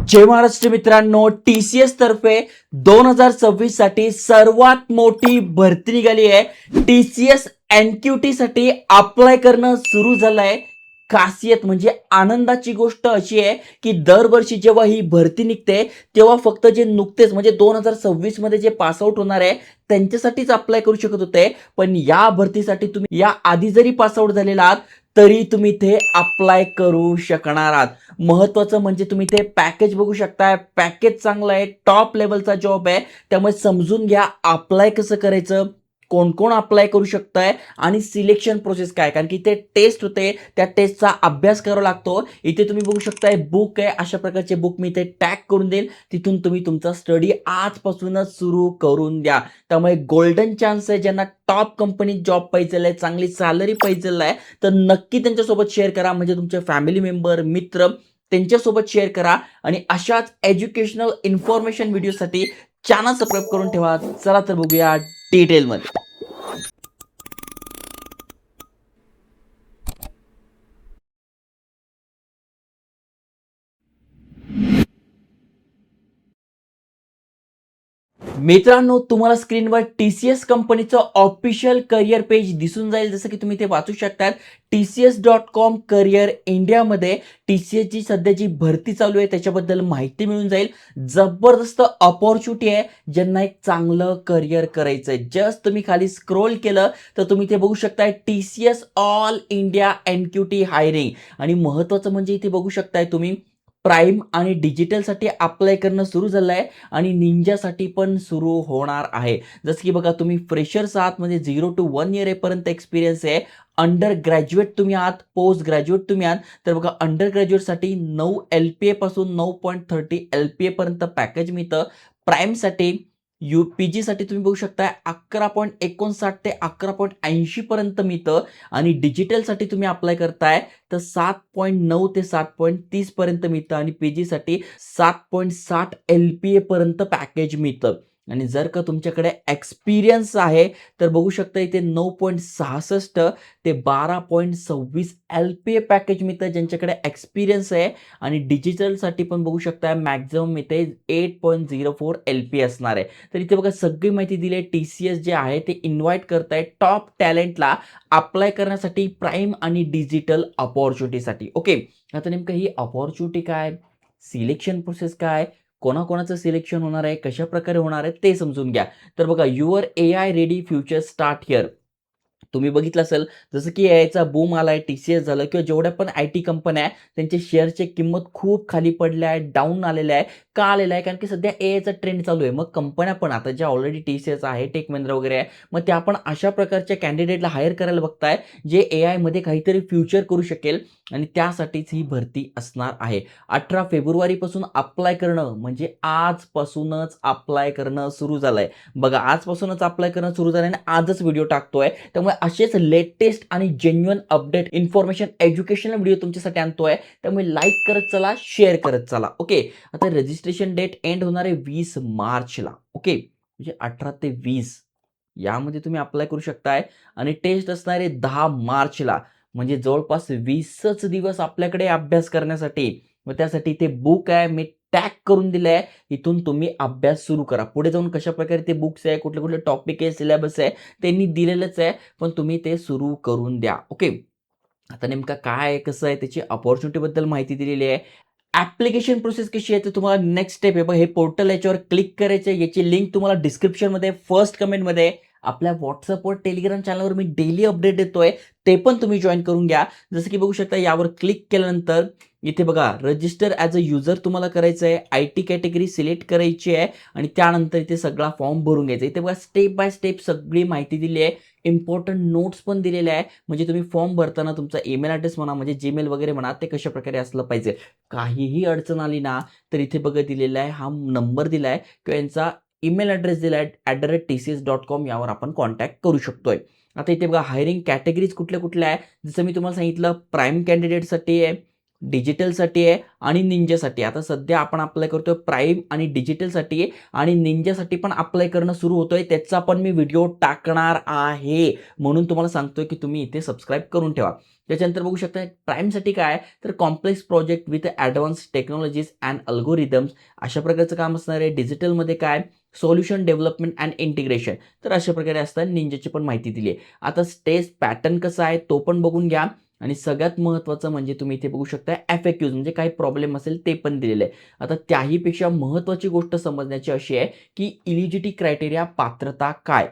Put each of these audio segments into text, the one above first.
जय महाराष्ट्र मित्रांनो, टीसीएस तर्फे 2026 साठी सर्वात मोठी भरती निघाली आहे. टीसीएस एनक्यूटी साठी अप्लाय करणं सुरू झालंय. खासियत म्हणजे आनंदाची गोष्ट अशी आहे की दरवर्षी जेव्हा ही भरती निघते तेव्हा फक्त जे नुकतेच म्हणजे 2026 मध्ये जे पासआउट होणार आहे त्यांच्यासाठीच अप्लाय करू शकत होते. पण या भरतीसाठी तुम्ही या आधी जरी पासआउट झालेला आहात तरी तुम्ही ते अप्लाय करू शकणार आहात. महत्वाचं म्हणजे तुम्ही ते पॅकेज बघू शकताय. पॅकेज चांगलं आहे, टॉप लेवलचा जॉब आहे. त्यामुळे समजून घ्या अप्लाय कसं करायचं, कोण कोण अप्लाय करू शकताय आणि सिलेक्शन प्रोसेस काय, कारण की ते टेस्ट होते, त्या टेस्टचा अभ्यास करावा लागतो. इथे तुम्ही बघू शकताय बुक आहे, अशा प्रकारचे बुक मी इथे टॅग करून देईल. तिथून तुम्ही तुमचा स्टडी आजपासूनच सुरू करून द्या. त्यामुळे गोल्डन चान्स आहे. ज्यांना टॉप कंपनीत जॉब पाहिजे आहे, चांगली सॅलरी पाहिजे आहे, तर नक्की त्यांच्यासोबत शेअर करा. म्हणजे तुमचे फॅमिली मेंबर, मित्र त्यांच्यासोबत शेअर करा आणि अशाच एज्युकेशनल इन्फॉर्मेशन व्हिडिओसाठी चॅनल सबस्क्राईब करून ठेवा. चला तर बघूया डिटेलमध्ये. मित्रांनो, तुम्हाला स्क्रीनवर टीसीएस कंपनीचं ऑफिशियल करिअर पेज दिसून जाईल. जसं की तुम्ही ते वाचू शकतात. TCS.com करिअर इंडियामध्ये टीसीएसची सध्या जी भरती चालू आहे त्याच्याबद्दल माहिती मिळून जाईल. जबरदस्त अपॉर्च्युनिटी आहे ज्यांना एक चांगलं करिअर करायचं आहे. जस्ट तुम्ही खाली स्क्रोल केलं तर तुम्ही ते बघू शकताय TCS all India NQT hiring. आणि महत्वाचं म्हणजे इथे बघू शकताय तुम्ही प्राईम आणि डिजिटलसाठी अप्लाय करणं सुरू झालं आहे आणि निंजासाठी पण सुरू होणार आहे. जसं की बघा, तुम्ही फ्रेशर्स आहात म्हणजे 0 to 1 इयर पर्यंत एक्सपिरियन्स आहे. अंडर ग्रॅज्युएट तुम्ही आहात, पोस्ट ग्रॅज्युएट तुम्ही आहात, तर बघा अंडर ग्रॅज्युएटसाठी 9 LPA पासून 9.30 LPA पर्यंत पॅकेज मिळतं. प्राईमसाठी UPG साठी तुम्ही बघू शकता 11.59 ते 11.80 पर्यंत मिळतं. आणि डिजिटलसाठी तुम्ही अप्लाय करताय तर 7.9 ते 7.30 पर्यंत मिळतं आणि पीजीसाठी 7.60 LPA पर्यंत पॅकेज मिळतं. आणि जर का तुमच्याकडे एक्सपिरियन्स आहे तर बघू शकता इथे 9.66 ते 12.26 LPA पॅकेज मिळतं ज्यांच्याकडे एक्सपिरियन्स आहे. आणि डिजिटलसाठी पण बघू शकता मॅक्झिमम इथे 8.04 LPA असणार आहे. तर इथे बघा सगळी माहिती दिली आहे. TCS जे आहे ते इन्व्हाइट करताय टॉप टॅलेंटला अप्लाय करण्यासाठी प्राईम आणि डिजिटल अपॉर्च्युनिटीसाठी. ओके, आता नेमकं ही अपॉर्च्युनिटी काय, सिलेक्शन प्रोसेस काय, कोणाकोणाचं सिलेक्शन होणार आहे, कशा प्रकारे होणार आहे ते समजून घ्या. तर बघा, your AI ready future start here. तुम्ही बघितलं असेल जसं की एआयचा बूम आलाय, टीसीएस झालं किंवा जेवढ्या पण आयटी कंपन्या आहे त्यांचे शेअरची किंमत खूप खाली पडल्या आहे, डाऊन आलेल्या आहे. का आलेला आहे? कारण की सध्या एआयचा ट्रेंड चालू आहे. मग कंपन्या पण आता ज्या ऑलरेडी टीसीएस आहे, टेक महिंद्रा वगैरे आहे, मग त्या पण अशा प्रकारच्या कॅन्डिडेटला हायर करायला बघताय जे एआय मध्ये काहीतरी फ्युचर करू शकेल आणि त्यासाठीच ही भरती असणार आहे. 18 फेब्रुवारीपासून अप्लाय करणं म्हणजे आजपासूनच अप्लाय करणं सुरू झालंय. बघा, आजपासूनच अप्लाय करणं सुरू झालंय आणि आजच व्हिडिओ टाकतोय. त्यामुळे असेच लेटेस्ट आणि genuine update information educational video तुमच्यासाठी आणतोय. त्यामुळे लाईक करत चला, शेअर करत चला. ओके, आता रजिस्ट्रेशन डेट एंड होणार आहे 20 मार्चला. ओके, म्हणजे 18 ते 20 यामध्ये तुम्ही अप्लाय करू शकताय. आणि टेस्ट असणार आहे 10 मार्चला. म्हणजे जवळपास 20च दिवस आपल्याकडे अभ्यास करण्यासाठी. मग त्यासाठी ते बुक आहे मी टॅग करून दिलंय. इथून तुम्ही अभ्यास सुरू करा. पुढे जाऊन कशा प्रकारे ते बुक्स आहे, कुठले कुठले टॉपिक आहे, सिलेबस आहे त्यांनी दिलेलंच आहे, पण तुम्ही ते सुरू करून द्या. ओके, आता नेमका काय आहे, कसं आहे, त्याची अपॉर्च्युनिटी बद्दल माहिती दिलेली आहे. ऍप्लिकेशन प्रोसेस कशी आहे, तर तुम्हाला नेक्स्ट स्टेप आहे हे पोर्टल, याच्यावर क्लिक करायचं आहे. याची लिंक तुम्हाला डिस्क्रिप्शनमध्ये फर्स्ट कमेंटमध्ये आपल्या व्हॉट्सअपवर, टेलिग्राम चॅनलवर मी डेली अपडेट देतोय, ते पण तुम्ही जॉईन करून घ्या. जसं की बघू शकता यावर क्लिक केल्यानंतर इथे बघा रजिस्टर ॲज अ युजर तुम्हाला करायचं आहे. IT कॅटेगरी सिलेक्ट करायची आहे आणि त्यानंतर इथे सगळा फॉर्म भरून घ्यायचा. इथे बघा स्टेप बाय स्टेप सगळी माहिती दिली आहे. इम्पॉर्टंट नोट्स पण दिलेले आहे. म्हणजे तुम्ही फॉर्म भरताना तुमचा ईमेल ॲड्रेस म्हणा, म्हणजे जीमेल वगैरे म्हणा, ते कशा प्रकारे असलं पाहिजे. काहीही अडचण आली ना तर इथे बघा दिलेला आहे, हा नंबर दिला आहे किंवा यांचा ईमेल ॲड्रेस दिला आहे @tcs.com, यावर आपण कॉन्टॅक्ट करू शकतोय. आता इथे बघा हायरिंग कॅटेगरीज कुठल्या कुठल्या आहे. जसं मी तुम्हाला सांगितलं प्राईम कॅन्डिडेटसाठी आहे, डिजिटलसाठी आहे आणि निंजासाठी. आता सध्या आपण अप्लाय करतोय प्राईम आणि डिजिटलसाठी आहे आणि निंजासाठी पण अप्लाय करणं सुरू होतोय. त्याचा पण मी व्हिडिओ टाकणार आहे. म्हणून तुम्हाला सांगतोय की तुम्ही इथे सबस्क्राईब करून ठेवा. त्याच्यानंतर बघू शकता प्राईमसाठी काय आहे, तर complex project with advance technologies and algorithms अशा प्रकारचं काम असणार आहे. डिजिटलमध्ये काय सोल्युशन डेव्हलपमेंट अँड इंटिग्रेशन, तर अशा प्रकारे असतात. निंजाची पण माहिती दिली आहे. आता टेस्ट पॅटर्न कसा आहे तो पण बघून घ्या आणि सगळ्यात महत्त्वाचं म्हणजे तुम्ही इथे बघू शकता FAQs म्हणजे काही प्रॉब्लेम असेल ते पण दिलेलं आहे. आता त्याहीपेक्षा महत्त्वाची गोष्ट समजण्याची अशी आहे की इलिजिबिलिटी क्रायटेरिया पात्रता काय,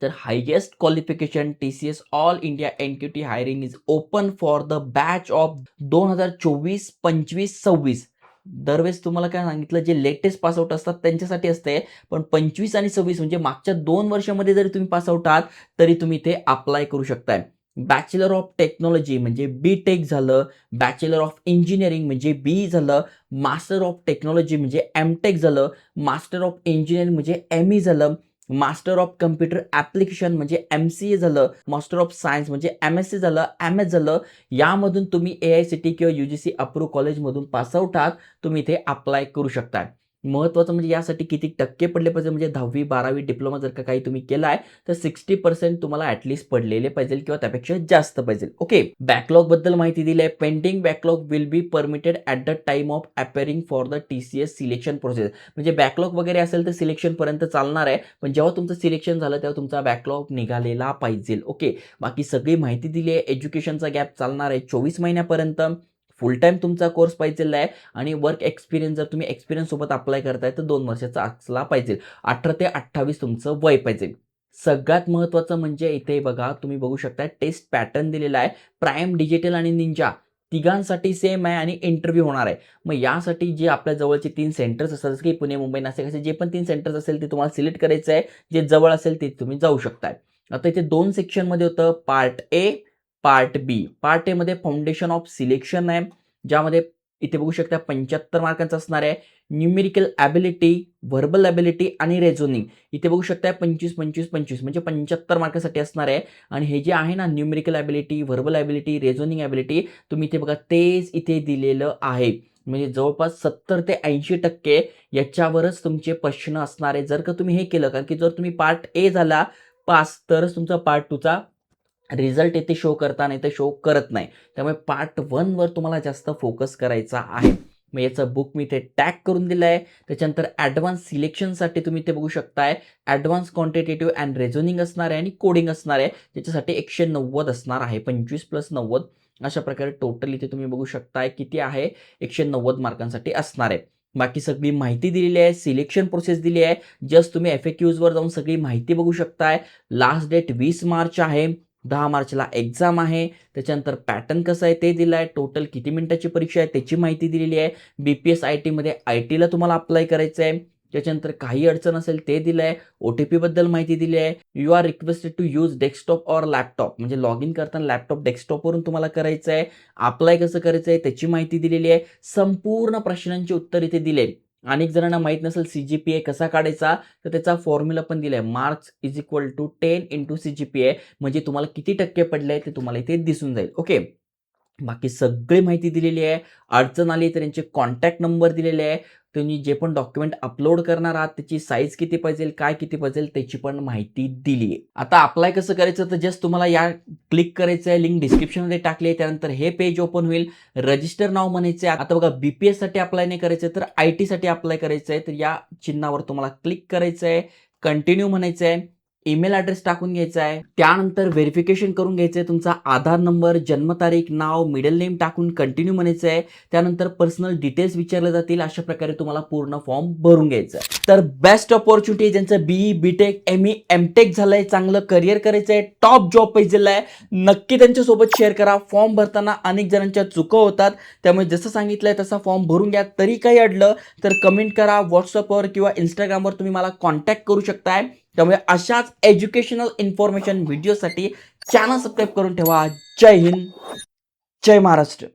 तर highest qualification TCS all India NQT hiring is open for the batch of 2024, 25, 26. दरवेळेस तुम्हाला काय सांगितलं, जे लेटेस्ट पासआउट असतात त्यांच्यासाठी असते, पण 25 आणि 26 म्हणजे मागच्या 2 वर्षामध्ये जरी तुम्ही पासआउट आहात तरी तुम्ही ते अप्लाय करू शकताय. बॅचलर ऑफ टेक्नॉलॉजी म्हणजे BTech झालं, बॅचलर ऑफ इंजिनिअरिंग म्हणजे BE झालं, मास्टर ऑफ टेक्नॉलॉजी म्हणजे MTech झालं, मास्टर ऑफ इंजिनिअरिंग म्हणजे ME झालं, मास्टर ऑफ कम्प्युटर ॲप्लिकेशन म्हणजे MCA झालं, मास्टर ऑफ सायन्स म्हणजे MSc झालं, MS झालं. यामधून तुम्ही AICTE किंवा UGC अप्रूव्ह कॉलेजमधून पासआउट आहात, तुम्ही इथे अप्लाय करू शकता. महत्त्वाचं म्हणजे यासाठी किती टक्के पडले पाहिजे, म्हणजे 10वी 12वी डिप्लोमा जर का काही तुम्ही केला आहे तर 60% तुम्हाला ॲटलीस्ट पडलेले पाहिजे किंवा त्यापेक्षा जास्त पाहिजे. ओके, बॅकलॉग बद्दल माहिती दिली आहे. Pending backlog will be permitted at the time of अपेअरिंग for the TCS selection process. म्हणजे बॅकलॉग वगैरे असेल तर सिलेक्शनपर्यंत चालणार आहे, पण जेव्हा तुमचं सिलेक्शन झालं तेव्हा तुमचा बॅकलॉग निघालेला पाहिजे. ओके, बाकी सगळी माहिती दिली आहे. एज्युकेशनचा गॅप चालणार आहे 24 महिन्यापर्यंत. फुल टाईम तुमचा कोर्स पाहिजेला आहे आणि वर्क एक्सपिरियन्स जर तुम्ही एक्सपिरियन्स सोबत अप्लाय करताय तर 2 वर्षाचा असला पाहिजे. 18 ते 28 तुमचं वय पाहिजे. सगळ्यात महत्त्वाचं म्हणजे इथे बघा, तुम्ही बघू शकता टेस्ट पॅटर्न दिलेला आहे. प्राईम, डिजिटल आणि निंजा तिघांसाठी सेम आहे आणि इंटरव्ह्यू होणार आहे. मग यासाठी जे आपल्या जवळचे 3 सेंटर्स असतात, जसं की पुणे, मुंबई, नाशिक असे जे पण 3 सेंटर्स असेल ते तुम्हाला सिलेक्ट करायचं आहे. जे जवळ असेल ते तुम्ही जाऊ शकताय. आता इथे 2 सेक्शनमध्ये होतं, part A, part B. Part A मध्ये फाउंडेशन ऑफ सिलेक्शन आहे, ज्यामध्ये इथे बघू शकता 75 मार्कांचं असणार आहे. न्यूमेरिकल ॲबिलिटी, व्हर्बल ॲबिलिटी आणि रिझनिंग इथे बघू शकता 25, 25, 25 म्हणजे 75 मार्कासाठी असणार आहे. आणि हे जे आहे ना numerical ability, verbal ability, reasoning ability, तुम्ही इथे बघा तेच इथे दिलेलं आहे. म्हणजे जवळपास 70 ते 80% याच्यावरच तुमचे प्रश्न असणार आहे जर का तुम्ही हे केलं. कारण की जर तुम्ही पार्ट ए झाला पास तरच तुमचा पार्ट 2चा रिझल्ट येथे शो करता, नाही तर शो करत नाही. त्यामुळे पार्ट 1 वर तुम्हाला जास्त फोकस करायचा आहे. मग याचं बुक मी इथे टॅग करून दिलं आहे. त्याच्यानंतर ॲडव्हान्स सिलेक्शनसाठी तुम्ही इथे बघू शकताय ॲडव्हान्स क्वांटिटेटिव्ह अँड रिझनिंग असणार आहे आणि कोडिंग असणार आहे, ज्याच्यासाठी 190 असणार आहे. 25 प्लस 90 अशा प्रकारे टोटल इथे तुम्ही बघू शकताय किती आहे, 190 मार्कांसाठी असणार आहे. बाकी सगळी माहिती दिलेली आहे, सिलेक्शन प्रोसेस दिली आहे. जस्ट तुम्ही FAQs वर जाऊन सगळी माहिती बघू शकताय. लास्ट डेट 20 मार्च आहे. 10 मार्चला एक्झाम आहे. त्याच्यानंतर पॅटर्न कसं आहे ते दिलं आहे. टोटल किती मिनिटाची परीक्षा आहे त्याची माहिती दिलेली आहे. BPS IT ITला तुम्हाला अप्लाय करायचं आहे. त्याच्यानंतर काही अडचण असेल ते दिलं आहे. OTP बद्दल माहिती दिली आहे. You are requested to use desktop or laptop, म्हणजे लॉग इन करताना लॅपटॉप डेस्कटॉपवरून तुम्हाला करायचं आहे. अप्लाय कसं करायचं आहे त्याची माहिती दिलेली आहे. संपूर्ण प्रश्नांची उत्तर इथे दिले. अनेक जणांना माहीत नसेल CGPA कसा काढायचा, तर त्याचा फॉर्म्युला पण दिलाय. Marks is equal to 10 into CGPA, म्हणजे तुम्हाला किती टक्के पडले ते तुम्हाला इथे दिसून जाईल. ओके, बाकी सगळी माहिती दिलेली आहे. अडचण आली तर यांचे कॉन्टॅक्ट नंबर दिलेले आहे. तुम्ही जे पण डॉक्युमेंट अपलोड करणार आहात त्याची साईज किती पाहिजे, काय किती पाहिजे त्याची पण माहिती दिली आहे. आता अप्लाय कसं करायचं, तर जस्ट तुम्हाला या क्लिक करायचं आहे, लिंक डिस्क्रिप्शनमध्ये टाकली आहे. त्यानंतर हे पेज ओपन होईल. रजिस्टर नाव म्हणायचं आहे. आता बघा BPS साठी अप्लाय नाही करायचं तर IT साठी अप्लाय करायचं आहे, तर या चिन्हावर तुम्हाला क्लिक करायचं आहे. कंटिन्यू म्हणायचं आहे. ईमेल ॲड्रेस टाकून घ्यायचा आहे. त्यानंतर व्हेरिफिकेशन करून घ्यायचं आहे. तुमचा आधार नंबर, जन्मतारीख, नाव, मिडल नेम टाकून कंटिन्यू म्हणायचं आहे. त्यानंतर पर्सनल डिटेल्स विचारले जातील. अशा प्रकारे तुम्हाला पूर्ण फॉर्म भरून घ्यायचा आहे. तर बेस्ट अपॉर्च्युनिटी ज्यांचं BE, BTech, ME, MTech झालंय, चांगलं करिअर करायचं आहे, टॉप जॉब पाहिजेला आहे, नक्की त्यांच्यासोबत शेअर करा. फॉर्म भरताना अनेक जणांच्या चुका होतात, त्यामुळे जसं सांगितलंय तसा फॉर्म भरून घ्या. तरी काही अडलं तर कमेंट करा. व्हॉट्सअपवर किंवा इंस्टाग्रामवर तुम्ही मला कॉन्टॅक्ट करू शकताय. त्यामुळे अशाच एज्युकेशनल इन्फॉर्मेशन व्हिडिओसाठी चॅनल सबस्क्राईब करून ठेवा. जय हिंद, जय महाराष्ट्र.